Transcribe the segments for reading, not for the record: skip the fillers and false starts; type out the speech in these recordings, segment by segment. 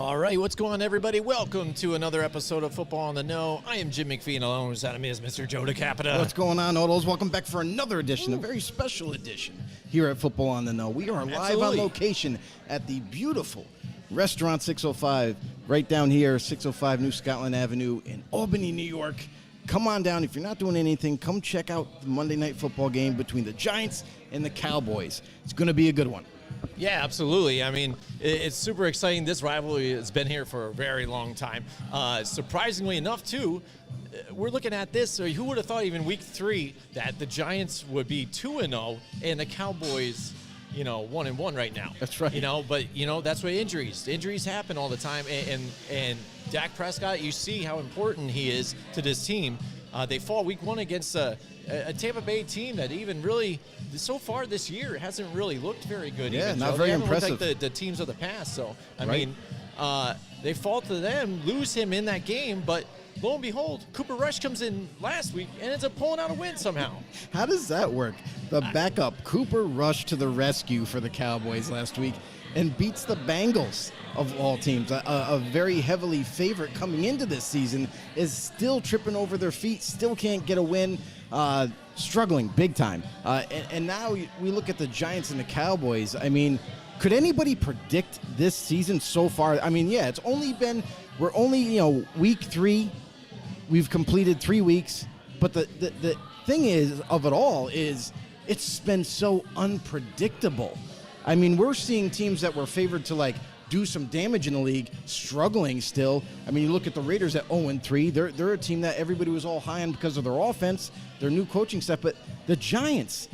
All right, what's going on, everybody? Welcome to another episode of Football on the Know. I am Jim McPhee, and along with me is Mr. Joe DeCapita. What's going on, Odos? Welcome back for another edition, a very special edition here at Football on the Know. We are live on location at the beautiful Restaurant 605, right down here, 605 New Scotland Avenue in Albany, New York. Come on down. If you're not doing anything, come check out the Monday Night Football game between the Giants and the Cowboys. It's going to be a good one. Yeah, absolutely. I mean, it's super exciting. This rivalry has been here for a very long time. Surprisingly enough, too, we're looking at this. Who would have thought even week 3 that the Giants would be 2-0 and the Cowboys, 1-1 right now? That's right. But that's what injuries happen all the time. And Dak Prescott, you see how important he is to this team. They fall week 1 against a Tampa Bay team that even really, so far this year, hasn't really looked very good. Yeah, even, not Joe. very they haven't impressive. looked like the teams of the past. So, I mean, they fall to them, lose him in that game, but lo and behold, Cooper Rush comes in last week and ends up pulling out a win somehow. How does that work? The backup, Cooper Rush, to the rescue for the Cowboys last week and beats the Bengals of all teams. A very heavily favorite coming into this season is still tripping over their feet, still can't get a win, struggling big time. And now we look at the Giants and the Cowboys. I mean, could anybody predict this season so far? I mean, yeah, we're only, week 3. We've completed 3 weeks. But the thing of it all is it's been so unpredictable. I mean, we're seeing teams that were favored to, do some damage in the league, struggling still. I mean, you look at the Raiders at 0-3. They're a team that everybody was all high on because of their offense, their new coaching staff. But the Giants,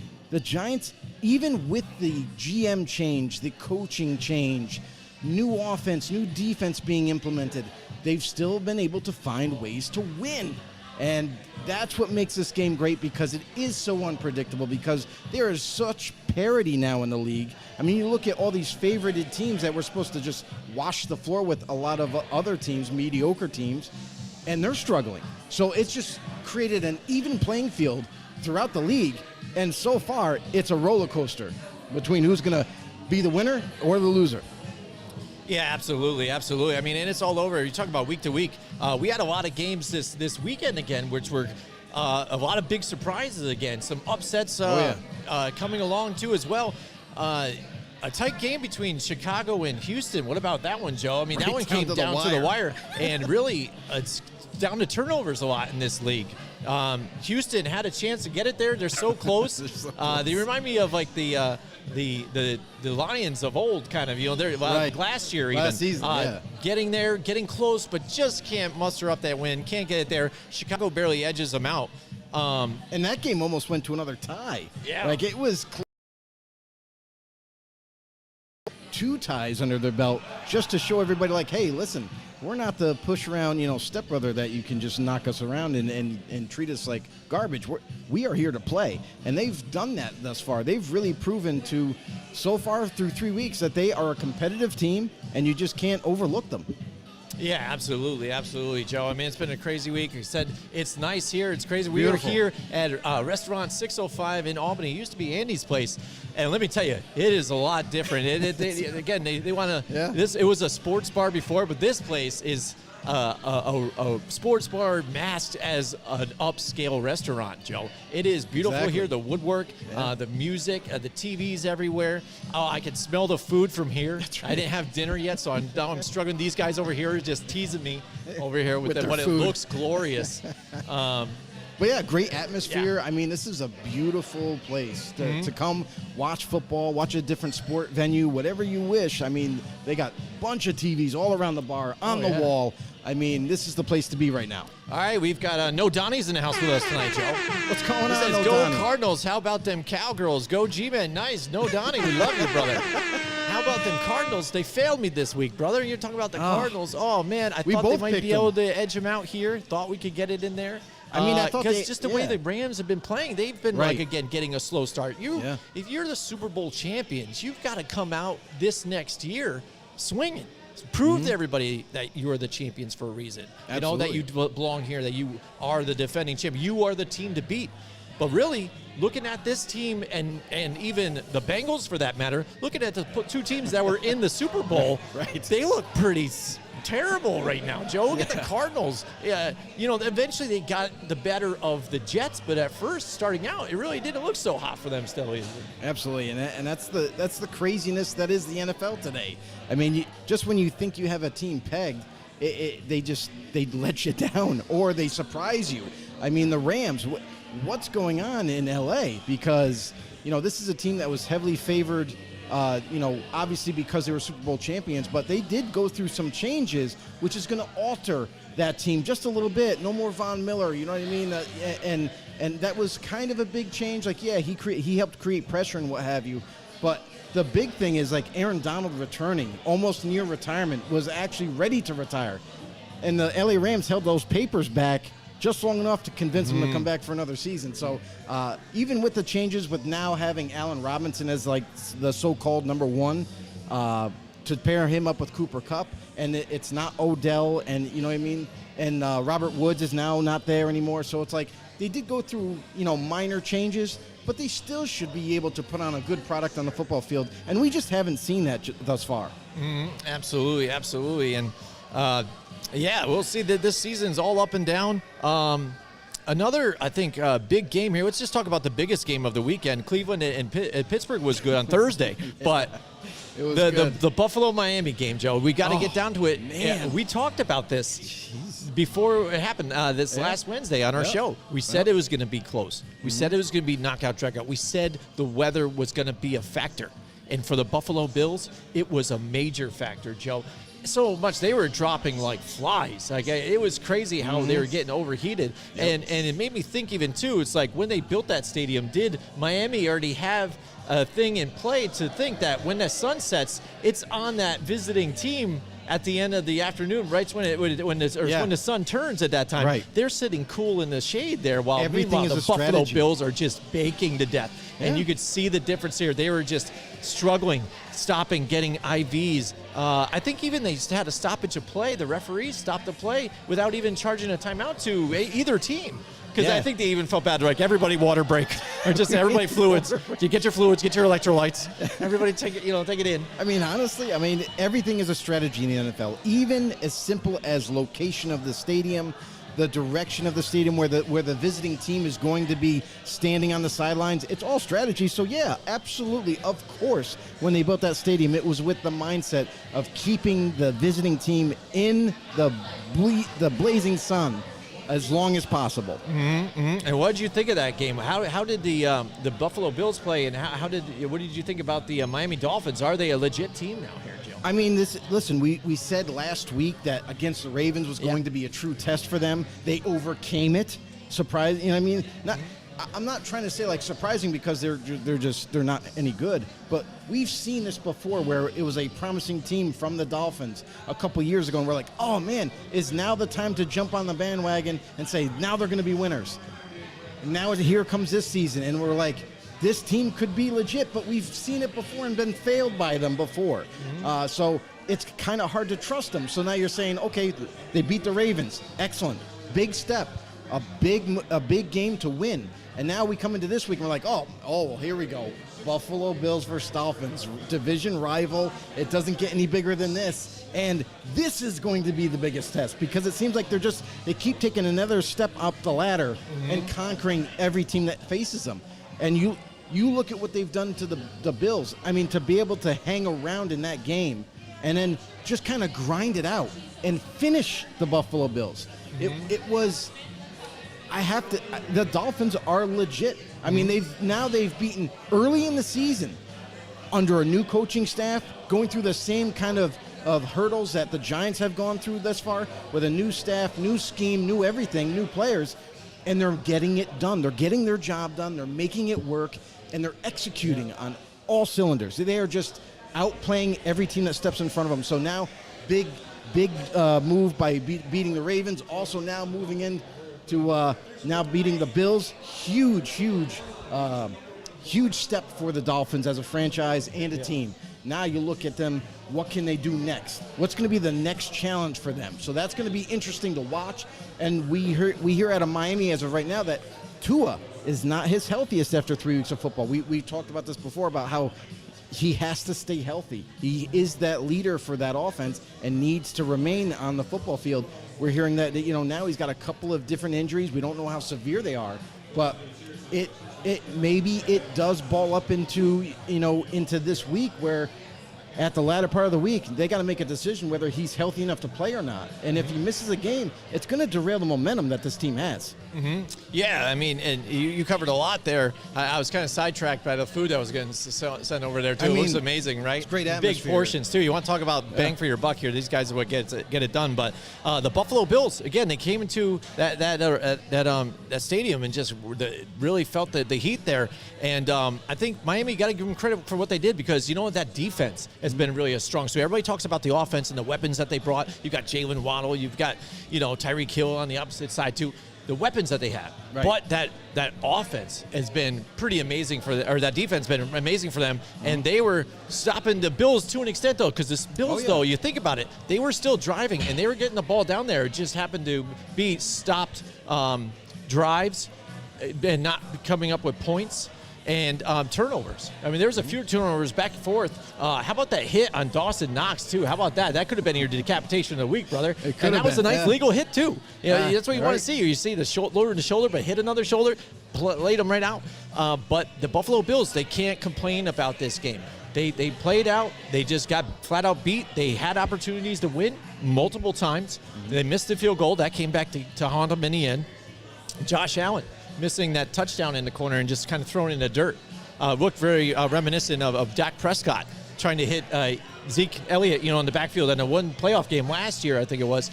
even with the GM change, the coaching change, new offense, new defense being implemented, they've still been able to find ways to win. And that's what makes this game great, because it is so unpredictable, because there is such parity now in the league. I mean, you look at all these favorited teams that we're supposed to just wash the floor with a lot of other teams, mediocre teams, and they're struggling. So it's just created an even playing field throughout the league, and so far it's a roller coaster between who's going to be the winner or the loser. Yeah, absolutely. I mean, and it's all over. You talk about week to week. We had a lot of games this weekend again, which were a lot of big surprises again. Some upsets coming along too as well. A tight game between Chicago and Houston. What about that one, Joe? I mean, that one came down to the wire, and really it's down to turnovers a lot in this league. Houston had a chance to get it there. They're so close. They remind me of the Lions of old, kind of. They're last year even. Last season, getting there, getting close, but just can't muster up that win. Can't get it there. Chicago barely edges them out. And that game almost went to another tie. Yeah, it was 2 ties under their belt, just to show everybody, hey, listen, we're not the push around, stepbrother that you can just knock us around and treat us like garbage. We are here to play. And they've done that thus far. They've really proven so far through 3 weeks, that they are a competitive team, and you just can't overlook them. Yeah, absolutely, Joe. I mean, it's been a crazy week. You said it's nice here. It's crazy. Beautiful. We are here at Restaurant 605 in Albany. It used to be Andy's place, and let me tell you, it is a lot different. They want to. Yeah. It was a sports bar before, but this place is a sports bar masked as an upscale restaurant, Joe. It is beautiful here. The woodwork, the music, the TVs everywhere. Oh, I can smell the food from here. That's right. I didn't have dinner yet, so I'm struggling. These guys over here are just teasing me over here with what food. It looks glorious. But yeah, great atmosphere. Yeah. I mean, this is a beautiful place to come watch football, watch a different sport venue, whatever you wish. I mean, they got a bunch of TVs all around the bar, on the wall. I mean, this is the place to be right now. All right, we've got No Donnie's in the house with us tonight, Joe. What's going on, says, No Go Donnie? Cardinals. How about them Cowgirls? Go G-Men. Nice. No Donnie, we love you, brother. How about them Cardinals? They failed me this week, brother. You're talking about the Cardinals. Oh, man, I thought they might be able to edge them out here. Thought we could get it in there. I mean, I thought because just the way the Rams have been playing, they've been getting a slow start. If you're the Super Bowl champions, you've got to come out this next year swinging. Prove to everybody that you are the champions for a reason. Absolutely. That you belong here, that you are the defending champ. You are the team to beat. But really, looking at this team and even the Bengals for that matter, looking at the two teams that were in the Super Bowl, right. They look pretty terrible right now, Joe. Look at the Cardinals. Yeah, eventually they got the better of the Jets, but at first, starting out, it really didn't look so hot for them still. Absolutely, and that's the craziness that is the NFL today. I mean, just when you think you have a team pegged, they let you down or they surprise you. I mean, the Rams. What's going on in LA? Because this is a team that was heavily favored. Obviously because they were Super Bowl champions, but they did go through some changes, which is going to alter that team just a little bit. No more Von Miller, you know what I mean? And that was kind of a big change. Like, yeah, he helped create pressure and what have you, but the big thing is like Aaron Donald returning, almost near retirement, was actually ready to retire, and the LA Rams held those papers back just long enough to convince him to come back for another season. So even with the changes, with now having Allen Robinson as like the so-called number one, to pair him up with Cooper Kupp, and it's not Odell, and you know what I mean? And Robert Woods is now not there anymore. So it's like they did go through, minor changes, but they still should be able to put on a good product on the football field. And we just haven't seen that thus far. Absolutely, absolutely. And yeah, we'll see that this season's all up and down. Another, I think, big game here. Let's just talk about the biggest game of the weekend. Cleveland and Pittsburgh was good on Thursday, but the Buffalo-Miami game, Joe, we got to get down to it. Man. We talked about this before it happened last Wednesday on our show. We said it was going to be close. We said it was going to be knockout, drag-out. We said the weather was going to be a factor. And for the Buffalo Bills, it was a major factor, Joe. So much they were dropping like flies. Like it was crazy how they were getting overheated, and it made me think even too. It's like when they built that stadium, did Miami already have a thing in play to think that when the sun sets, it's on that visiting team at the end of the afternoon, right when the sun turns at that time. Right. They're sitting cool in the shade there, while everything meanwhile is the a Buffalo strategy. Bills are just baking to death, and you could see the difference here. They were just struggling, stopping, getting IVs. I think even they had a stoppage of play. The referees stopped the play without even charging a timeout to either team. Because I think they even felt bad. They're like, everybody water break. Or just everybody fluids. You get your fluids, get your electrolytes. Everybody take it in. I mean, honestly, everything is a strategy in the NFL. Even as simple as location of the stadium, the direction of the stadium where the visiting team is going to be standing on the sidelines. It's all strategy. So, yeah, absolutely. Of course, when they built that stadium, it was with the mindset of keeping the visiting team in the blazing sun as long as possible. And what did you think of that game? How did the Buffalo Bills play, and what did you think about the Miami Dolphins? Are they a legit team now here, Joe? I mean, listen, we said last week that against the Ravens was going to be a true test for them. They overcame it. Surprise, you know what I mean? I'm not trying to say like surprising because they're not any good, but we've seen this before where it was a promising team from the Dolphins a couple years ago, and we're like, oh man, is now the time to jump on the bandwagon and say now they're going to be winners. And now here comes this season, and we're like, this team could be legit, but we've seen it before and been failed by them before. So it's kind of hard to trust them. So now you're saying, okay, they beat the Ravens, excellent, big step, a big game to win. And now we come into this week and we're like, oh, here we go. Buffalo Bills versus Dolphins, division rival. It doesn't get any bigger than this. And this is going to be the biggest test because it seems like they keep taking another step up the ladder and conquering every team that faces them. And you look at what they've done to the Bills. I mean, to be able to hang around in that game and then just kind of grind it out and finish the Buffalo Bills. It was... the Dolphins are legit. I mean, they've beaten early in the season under a new coaching staff, going through the same kind of hurdles that the Giants have gone through thus far with a new staff, new scheme, new everything, new players, and they're getting it done. They're getting their job done. They're making it work, and they're executing on all cylinders. They are just outplaying every team that steps in front of them. So now, big move by beating the Ravens. Also now moving in to now beating the Bills. Huge step for the Dolphins as a franchise and a team. Now you look at them, what can they do next? What's going to be the next challenge for them? So that's going to be interesting to watch. And we hear out of Miami as of right now that Tua is not his healthiest after 3 weeks of football. We talked about this before about how he has to stay healthy. He is that leader for that offense and needs to remain on the football field. We're hearing that now he's got a couple of different injuries. We don't know how severe they are, but it maybe it does ball up into this week where at the latter part of the week, they got to make a decision whether he's healthy enough to play or not. And if he misses a game, it's going to derail the momentum that this team has. Mm-hmm. Yeah, I mean, and you covered a lot there. I was kind of sidetracked by the food that was getting sent over there, too. It looks amazing, right? It's great atmosphere. Big portions, too. You want to talk about bang for your buck here. These guys are what get it done. But the Buffalo Bills, again, they came into that stadium and just really felt the heat there. And I think Miami got to give them credit for what they did because, that defense has been really a strong. So everybody talks about the offense and the weapons that they brought. You've got Jalen Waddle. You've got, Tyreek Hill on the opposite side, too. The weapons that they have, right. But that offense has been pretty amazing or that defense has been amazing for them, and they were stopping the Bills to an extent though, because the Bills though, you think about it, they were still driving and they were getting the ball down there. It just happened to be stopped drives and not coming up with points. And turnovers. I mean, there was a few turnovers back and forth. How about that hit on Dawson Knox, too? How about that? That could have been your decapitation of the week, brother. And that was a nice legal hit, too. That's what you want to see. You see the lower in the shoulder, but hit another shoulder, laid him right out. But the Buffalo Bills, they can't complain about this game. They played out. They just got flat out beat. They had opportunities to win multiple times. They missed the field goal. That came back to haunt them in the end. Josh Allen missing that touchdown in the corner and just kind of throwing in the dirt. Looked very reminiscent of Dak Prescott trying to hit Zeke Elliott, in the backfield in a one playoff game last year, I think it was.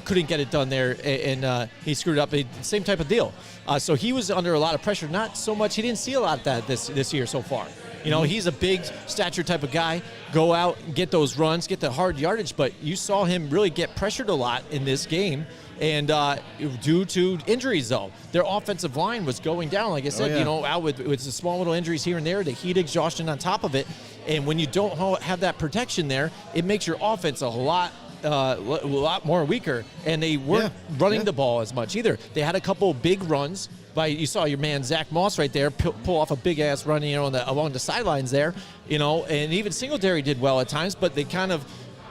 Couldn't get it done there, and he screwed up. Same type of deal. So he was under a lot of pressure. Not so much. He didn't see a lot of that this year so far. He's a big stature type of guy. Go out and get those runs, get the hard yardage. But you saw him really get pressured a lot in this game. And due to injuries, though, their offensive line was going down. Like I said, out with the small little injuries here and there, the heat exhaustion on top of it. And when you don't have that protection there, it makes your offense a lot more weaker. And they weren't running the ball as much either. They had a couple big runs. You saw your man Zach Moss right there pull off a big ass run, along the sidelines there, and even Singletary did well at times, but they kind of.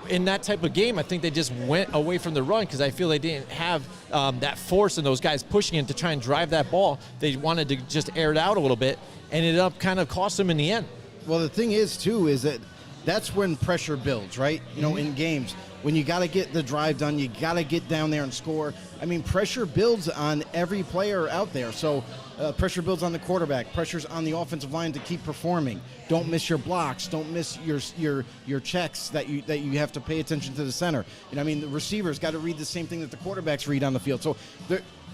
In that type of game, I think they just went away from the run because I feel they didn't have that force in those guys pushing in to try and drive that ball. They wanted to just air it out a little bit and it ended up kind of cost them in the end. Well, the thing is, too, is that's when pressure builds, right? In games. When you got to get the drive done, you got to get down there and score. I mean, pressure builds on every player out there. So pressure builds on the quarterback. Pressure's on the offensive line to keep performing. Don't miss your blocks. Don't miss your checks that you have to pay attention to the center. The receivers got to read the same thing that the quarterbacks read on the field. So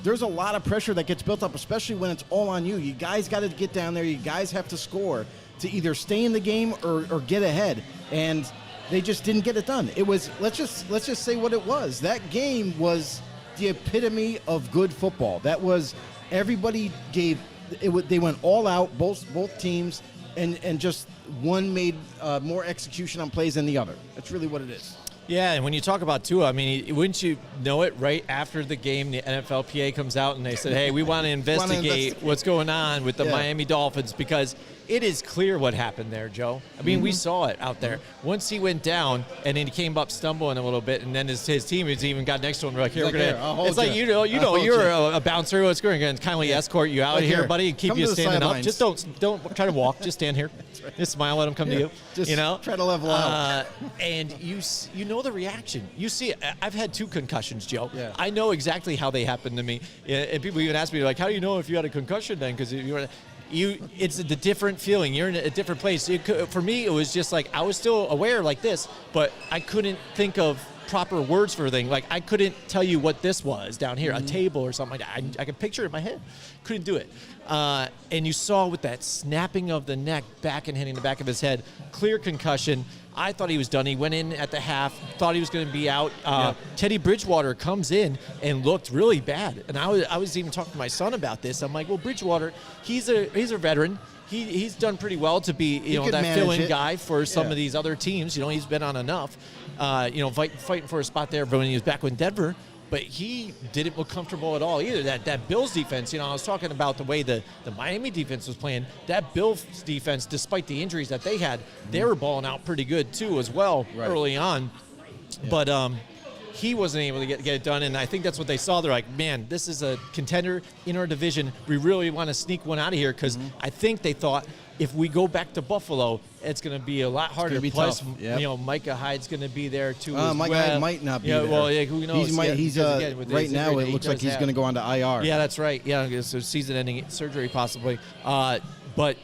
there's a lot of pressure that gets built up, especially when it's all on you. You guys got to get down there. You guys have to score to either stay in the game or get ahead. And they just didn't get it done. It was let's just say what it was. That game was the epitome of good football. That was everybody gave it. They went all out, both teams, and just one made more execution on plays than the other. That's really what it is. Yeah, and when you talk about Tua, I mean, wouldn't you know it right after the game, the NFLPA comes out and they said, hey, we want to investigate what's going on with the Miami Dolphins because it is clear what happened there, Joe. I mean, we saw it out there. Once he went down and then he came up stumbling a little bit and then his teammates even got next to him. They're like, here, we're going to – it's like, you're a bouncer. It's going to kindly escort you out here, buddy, and keep you standing up. Just don't try to walk. Just stand here. Right. Just smile, let them come to you. Just try to level out. And you know the reaction. You see it. I've had 2 concussions, Joe. Yeah. I know exactly how they happened to me. And people even ask me, like, how do you know if you had a concussion then? Because it's the different feeling. You're in a different place. For me, it was just like I was still aware like this, but I couldn't think of proper words for a thing. Like I couldn't tell you what this was down here, a table or something like that. I could picture it in my head. Couldn't do it. And you saw with that snapping of the neck back and hitting the back of his head, clear concussion. I thought he was done. He went in at the half, thought he was going to be out. Teddy Bridgewater comes in and looked really bad. And I was even talking to my son about this. I'm like, well, Bridgewater, he's a veteran. He's done pretty well to be that fill-in guy for some of these other teams. He's been on enough. Fighting for a spot there when he was back in Denver. but he didn't look comfortable at all either. That Bills defense, I was talking about the way the Miami defense was playing. That Bills defense, despite the injuries that they had, they were balling out pretty good too as well early on. Yeah. But he wasn't able to get it done, and I think that's what they saw. They're like, man, this is a contender in our division. We really want to sneak one out of here because I think they thought if we go back to Buffalo, it's going to be a lot harder. Plus, Micah Hyde's going to be there too. Micah Hyde might not be there. Well, who knows? He's right now. It looks like he's going to go on to IR. Yeah, that's right. Yeah, so season-ending surgery possibly. But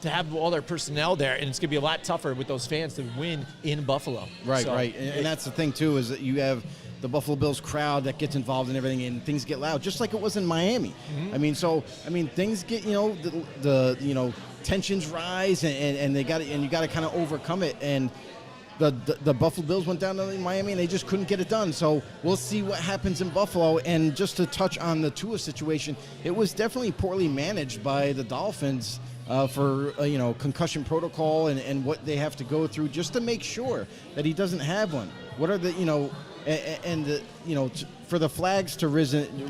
to have all their personnel there, and it's going to be a lot tougher with those fans to win in Buffalo. Right. And that's the thing too, is that you have the Buffalo Bills crowd that gets involved in everything, and things get loud, just like it was in Miami. Things get the tensions rise, and you got to kind of overcome it. And the Buffalo Bills went down to Miami, and they just couldn't get it done. So we'll see what happens in Buffalo. And just to touch on the Tua situation, it was definitely poorly managed by the Dolphins. For concussion protocol and what they have to go through just to make sure that he doesn't have one. What are the for the flags to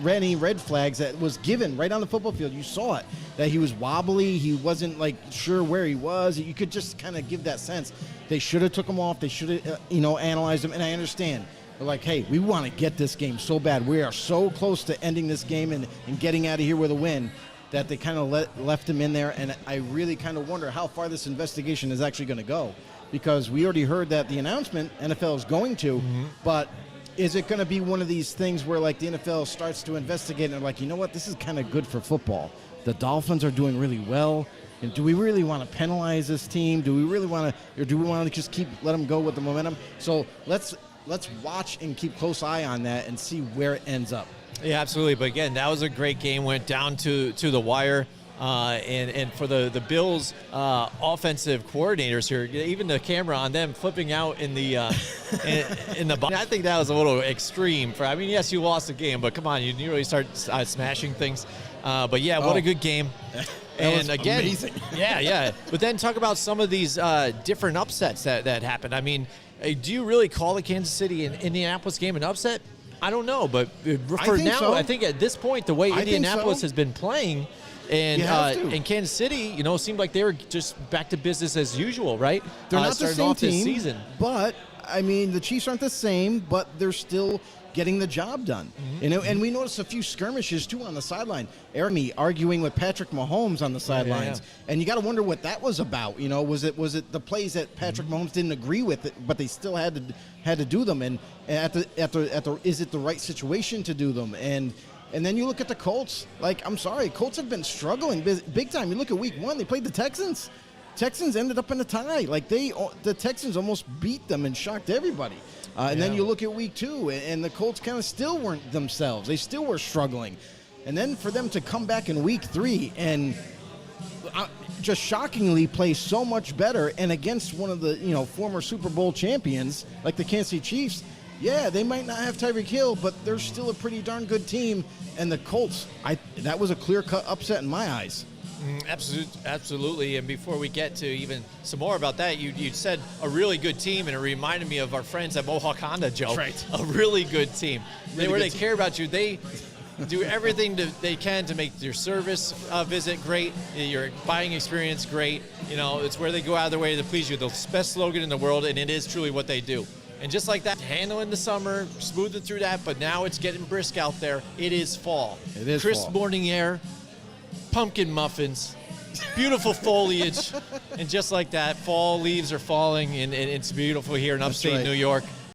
any red flags that was given right on the football field, you saw it, that he was wobbly, he wasn't sure where he was. You could just kind of give that sense. They should have took him off. They should have analyzed him. And I understand. They're like, hey, we want to get this game so bad. We are so close to ending this game and getting out of here with a win, that they kind of left him in there. And I really kind of wonder how far this investigation is actually going to go, because we already heard that the announcement NFL is going to, but is it going to be one of these things where the NFL starts to investigate and they're like, you know what, this is kind of good for football. The Dolphins are doing really well. And do we really want to penalize this team? Do we really want to, or do we want to just let them go with the momentum? So let's watch and keep close eye on that and see where it ends up. Yeah, absolutely. But again, that was a great game. Went down to the wire. And for the Bills offensive coordinators here, even the camera on them flipping out in the in the box, I think that was a little extreme. Yes, you lost the game, but come on, you really start smashing things. But yeah, what a good game. And again, amazing. yeah. But then talk about some of these different upsets that happened. Do you really call the Kansas City and Indianapolis game an upset? I don't know, but for now, so. I think at this point, the way Indianapolis has been playing, and Kansas City, seemed like they were just back to business as usual, right? They're not the same team, this season. But the Chiefs aren't the same, but they're still getting the job done. And we noticed a few skirmishes too on the sideline. Eric arguing with Patrick Mahomes on the sidelines, and you got to wonder what that was about. Was it the plays that Patrick Mahomes didn't agree with it, but they still had to do them? And is it the right situation to do them? And then you look at the Colts. I'm sorry, Colts have been struggling big time. You look at Week 1, they played the Texans. Texans ended up in a tie. The Texans almost beat them and shocked everybody. And then you look at Week 2, and the Colts kind of still weren't themselves. They still were struggling. And then for them to come back in Week 3 and just shockingly play so much better, and against one of the former Super Bowl champions like the Kansas City Chiefs, they might not have Tyreek Hill, but they're still a pretty darn good team. And the Colts, that was a clear-cut upset in my eyes. Absolutely. And before we get to even some more about that, you said a really good team, and it reminded me of our friends at Mohawk Honda, Joe. Right. A really good team. They care about you. They do everything they can to make your service visit great, your buying experience great. It's where they go out of their way to please you. The best slogan in the world, and it is truly what they do. And just like that, handling the summer, smoothing through that, but now it's getting brisk out there. It is fall. It is crisp fall. Morning air, pumpkin muffins, beautiful foliage, and just like that, fall leaves are falling, and it's beautiful here in upstate New York.